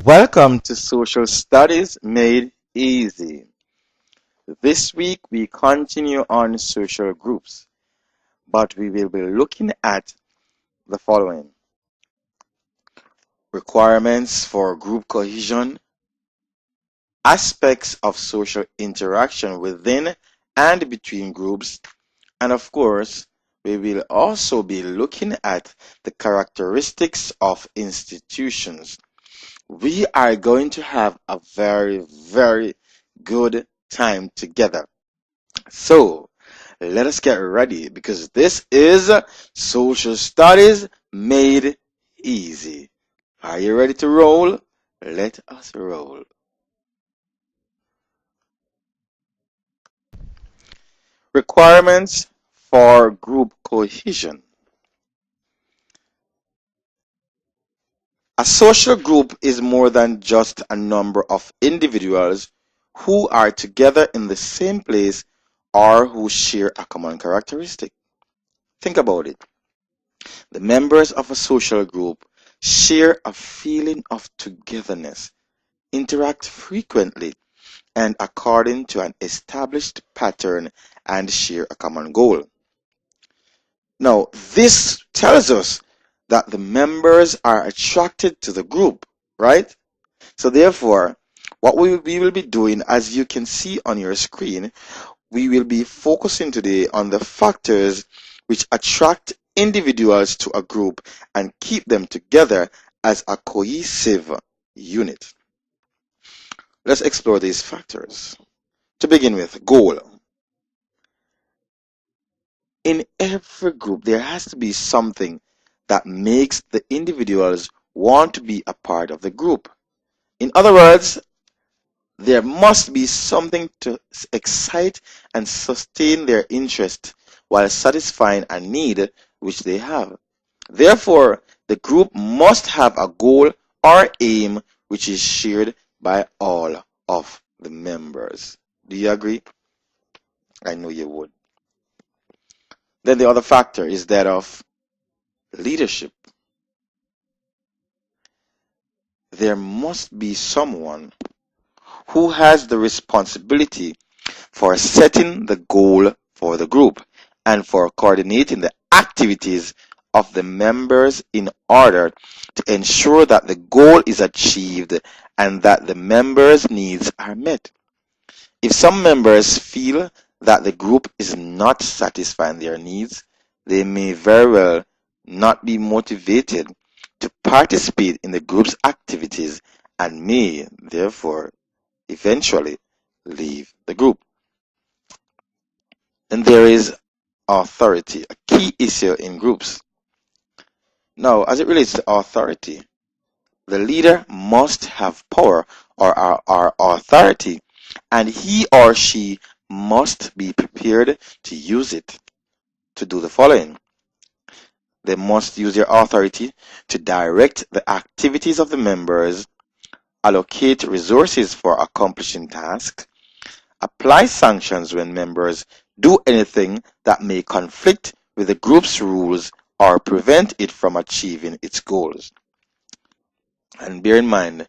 Welcome to Social Studies Made Easy. This week we continue on social groups, but we will be looking at the following: requirements for group cohesion, aspects of social interaction within and between groups, and of course, we will also be looking at the characteristics of institutions. We are going to have a very good time together. So, let us get ready because this is Social Studies Made Easy. Are you ready to roll? Let us roll. Requirements for group cohesion. A social group is more than just a number of individuals who are together in the same place or who share a common characteristic. Think about it. The members of a social group share a feeling of togetherness, interact frequently and according to an established pattern, and share a common goal. Now, this tells us that the members are attracted to the group, right? So therefore, what we will be doing, as you can see on your screen, we will be focusing today on the factors which attract individuals to a group and keep them together as a cohesive unit. Let's explore these factors. To begin with, goal. In every group, there has to be something that makes the individuals want to be a part of the group. In other words, there must be something to excite and sustain their interest while satisfying a need which they have. Therefore, the group must have a goal or aim which is shared by all of the members. Do you agree? I know you would. Then the other factor is that of leadership. There must be someone who has the responsibility for setting the goal for the group and for coordinating the activities of the members in order to ensure that the goal is achieved and that the members' needs are met. If some members feel that the group is not satisfying their needs, they may very well not be motivated to participate in the group's activities and may, therefore, eventually leave the group. And there is authority, a key issue in groups. Now, as it relates to authority, the leader must have power or authority, and he or she must be prepared to use it to do the following. They must use their authority to direct the activities of the members, allocate resources for accomplishing tasks, apply sanctions when members do anything that may conflict with the group's rules or prevent it from achieving its goals. And bear in mind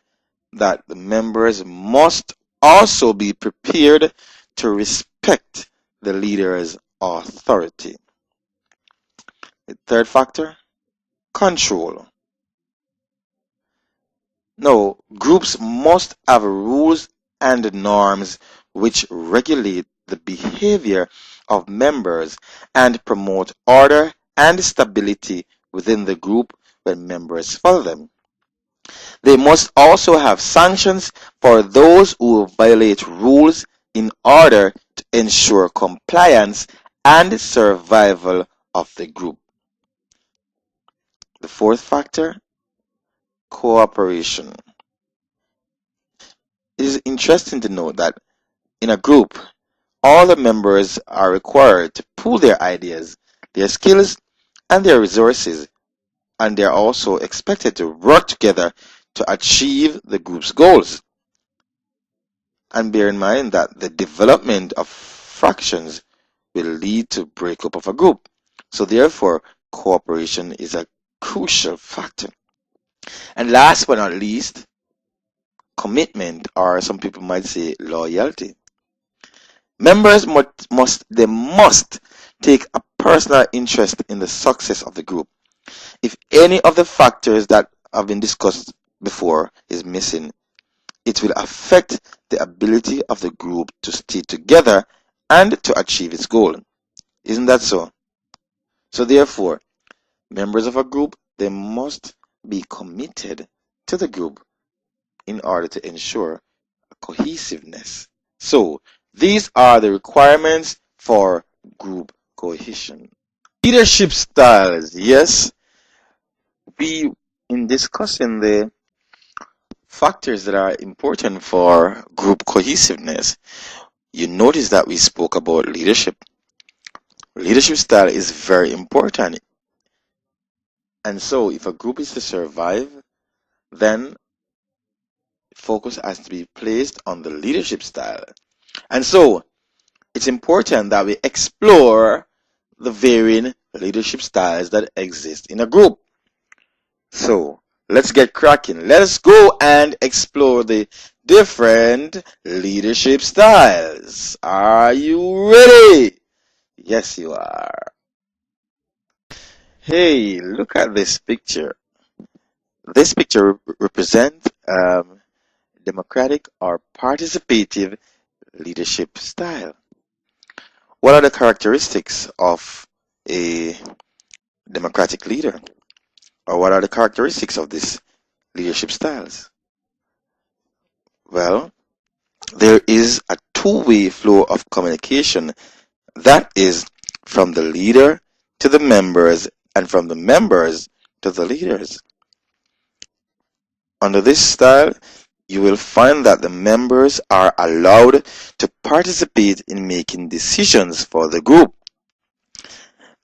that the members must also be prepared to respect the leader's authority. The third factor, control. Now, groups must have rules and norms which regulate the behavior of members and promote order and stability within the group when members follow them. They must also have sanctions for those who violate rules in order to ensure compliance and survival of the group. The fourth factor, cooperation. It is interesting to note that in a group, all the members are required to pool their ideas, their skills, and their resources, and they are also expected to work together to achieve the group's goals. And bear in mind that the development of fractions will lead to breakup of a group. So therefore, cooperation is a crucial factor. And last but not least, commitment, or some people might say loyalty. Members must take a personal interest in the success of the group. If any of the factors that have been discussed before is missing, it will affect the ability of the group to stay together and to achieve its goal. Isn't that so? So therefore, members of a group, they must be committed to the group in order to ensure cohesiveness. So these are the requirements for group cohesion. Leadership styles. Yes, in discussing the factors that are important for group cohesiveness, you notice that we spoke about leadership. Leadership style is very important. And so if a group is to survive, then focus has to be placed on the leadership style. And so it's important that we explore the varying leadership styles that exist in a group. So let's get cracking. Let us go and explore the different leadership styles. Are you ready? Yes, you are. Hey, look at this picture. This picture represents democratic or participative leadership style. What are the characteristics of a democratic leader? Or what are the characteristics of these leadership styles? Well, there is a two-way flow of communication, that is from the leader to the members and from the members to the leaders. Under this style, you will find that the members are allowed to participate in making decisions for the group.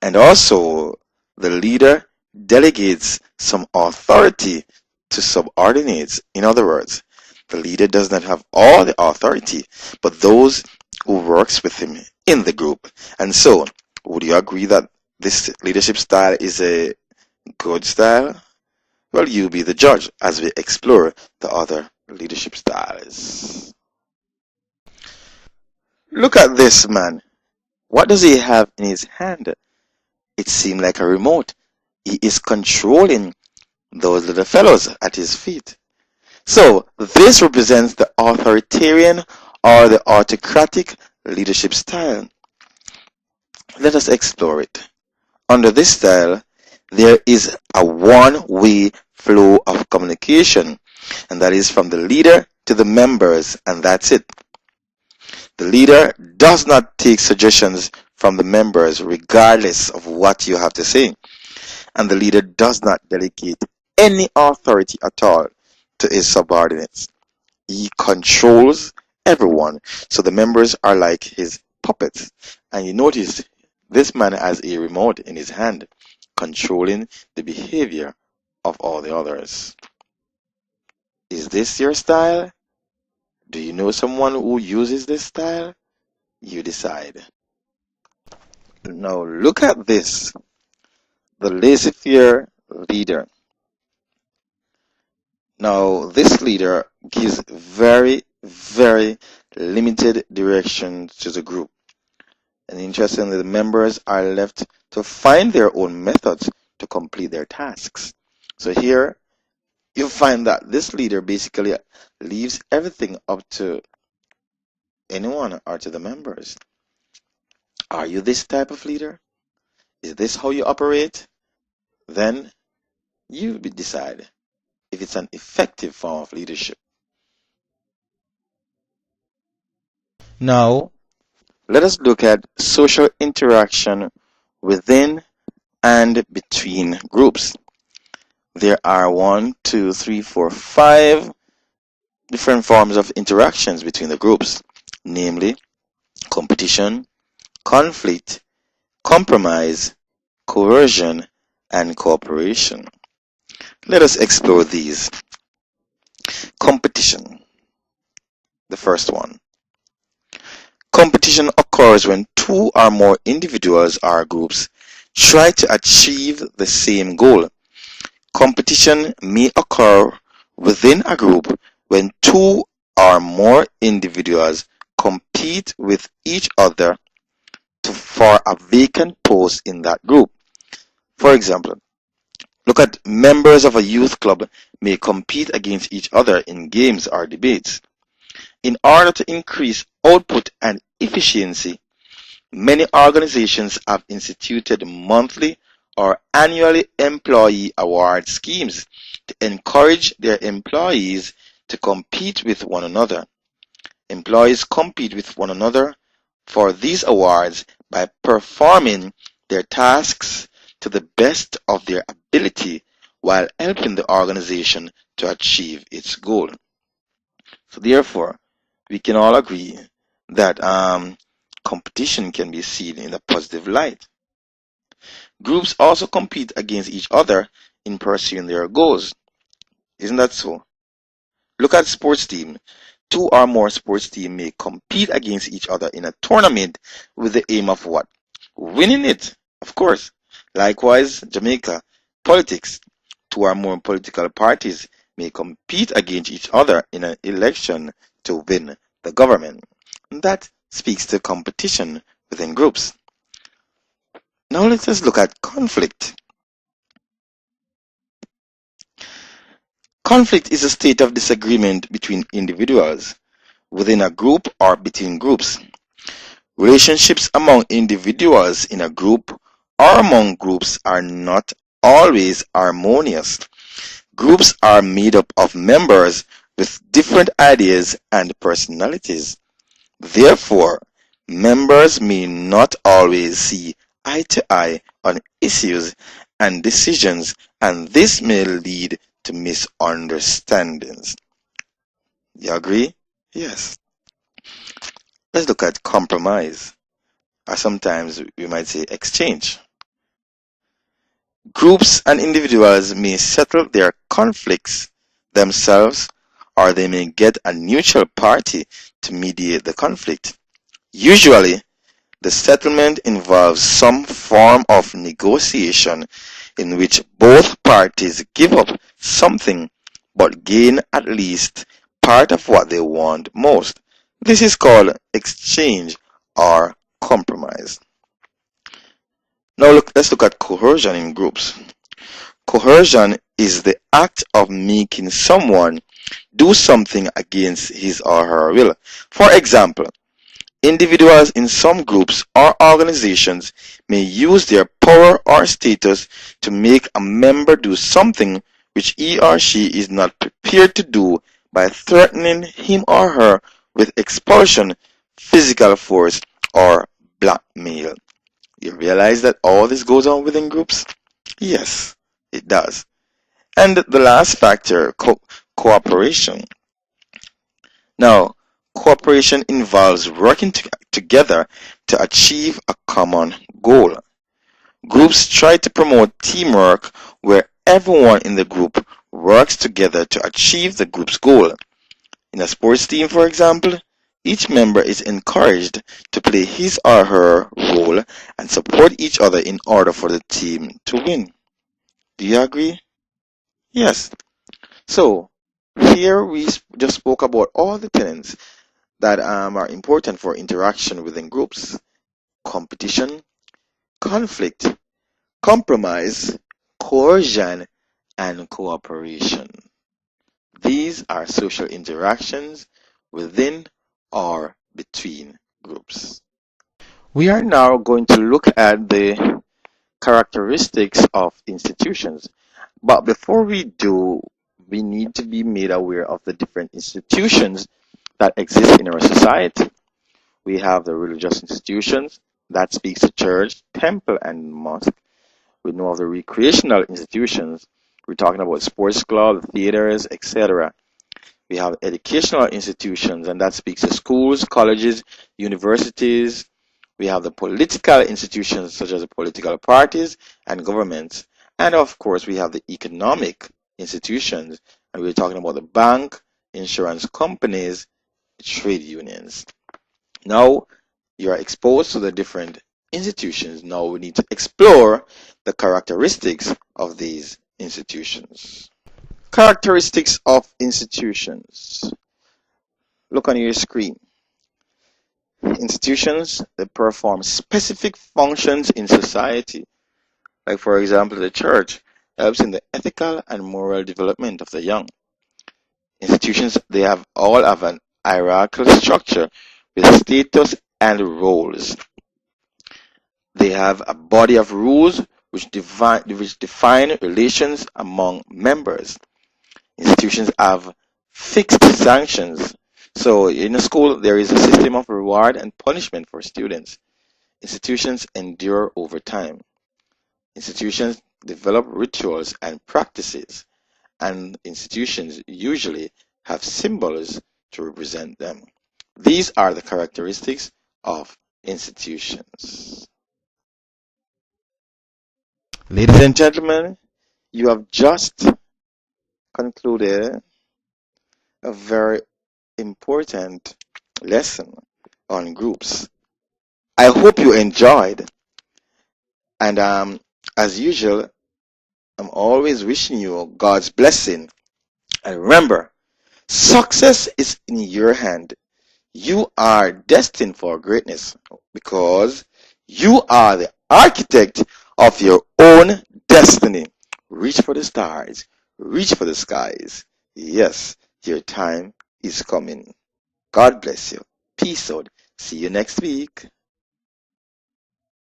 And also, the leader delegates some authority to subordinates. In other words, the leader does not have all the authority, but those who works with him in the group. And so, would you agree that this leadership style is a good style? Well, you be the judge as we explore the other leadership styles. Look at this man. What does he have in his hand? It seemed like a remote. He is controlling those little fellows at his feet. So this represents the authoritarian or the autocratic leadership style. Let us explore it. Under this style, there is a one-way flow of communication, and that is from the leader to the members, and that's it. The leader does not take suggestions from the members regardless of what you have to say, and the leader does not delegate any authority at all to his subordinates. He controls everyone, so the members are like his puppets. And you notice this man has a remote in his hand, controlling the behavior of all the others. Is this your style? Do you know someone who uses this style? You decide. Now look at this. The laissez-faire leader. Now this leader gives very, very limited direction to the group. And interestingly, the members are left to find their own methods to complete their tasks. So here you find that this leader basically leaves everything up to anyone or to the members. Are you this type of leader? Is this how you operate? Then you decide if it's an effective form of leadership. Now, let us look at social interaction within and between groups. There are 5 different forms of interactions between the groups, namely competition, conflict, compromise, coercion, and cooperation. Let us explore these. Competition. The first one. Competition occurs when two or more individuals or groups try to achieve the same goal. Competition may occur within a group when two or more individuals compete with each other for a vacant post in that group. For example, look at members of a youth club may compete against each other in games or debates. In order to increase output and efficiency, many organizations have instituted monthly or annually employee award schemes to encourage their employees to compete with one another. Employees compete with one another for these awards by performing their tasks to the best of their ability while helping the organization to achieve its goal. So therefore, we can all agree that competition can be seen in a positive light. Groups also compete against each other in pursuing their goals. Isn't that so? Look at sports team. Two or more sports teams may compete against each other in a tournament with the aim of what? Winning it, of course. Likewise, Jamaica, politics. Two or more political parties may compete against each other in an election to win the government. That speaks to competition within groups. Now let us look at conflict. Conflict is a state of disagreement between individuals, within a group or between groups. Relationships among individuals in a group or among groups are not always harmonious. Groups are made up of members with different ideas and personalities. Therefore, members may not always see eye to eye on issues and decisions, and this may lead to misunderstandings. You agree? Yes. Let's look at compromise, or sometimes we might say exchange. Groups and individuals may settle their conflicts themselves, or they may get a neutral party to mediate the conflict. Usually, the settlement involves some form of negotiation in which both parties give up something but gain at least part of what they want most. This is called exchange or compromise. Now let's look at coercion in groups. Coercion is the act of making someone do something against his or her will. For example, individuals in some groups or organizations may use their power or status to make a member do something which he or she is not prepared to do by threatening him or her with expulsion, physical force, or blackmail. You realize that all this goes on within groups? Yes, it does. And the last factor, cooperation. Now, cooperation involves working together to achieve a common goal. Groups try to promote teamwork where everyone in the group works together to achieve the group's goal. In a sports team, for example, each member is encouraged to play his or her role and support each other in order for the team to win. Do you agree? Yes. So, here we just spoke about all the tenets that are important for interaction within groups: competition, conflict, compromise, coercion, and cooperation. These are social interactions within or between groups. We are now going to look at the characteristics of institutions. But before we do, we need to be made aware of the different institutions that exist in our society. We have the religious institutions, that speaks to church, temple, and mosque. We know of the recreational institutions. We're talking about sports clubs, theaters, etc. We have educational institutions, and that speaks to schools, colleges, universities. We have the political institutions, such as the political parties and governments. And of course, we have the economic institutions, and we're talking about the bank, insurance companies, trade unions. Now, you are exposed to the different institutions. Now we need to explore the characteristics of these institutions. Characteristics of institutions. Look on your screen. Institutions, they perform specific functions in society. Like, for example, the church helps in the ethical and moral development of the young. Institutions, they all have an hierarchical structure with status and roles. They have a body of rules which define relations among members. Institutions have fixed sanctions. So in a school, there is a system of reward and punishment for students. Institutions endure over time. Institutions develop rituals and practices, and institutions usually have symbols to represent them. These are the characteristics of institutions. Ladies and gentlemen, you have just concluded a very important lesson on groups. I hope you enjoyed, and as usual, I'm always wishing you God's blessing. And remember, success is in your hand. You are destined for greatness because you are the architect of your own destiny. Reach for the stars, reach for the skies. Yes, your time is coming. God bless you. Peace out. See you next week.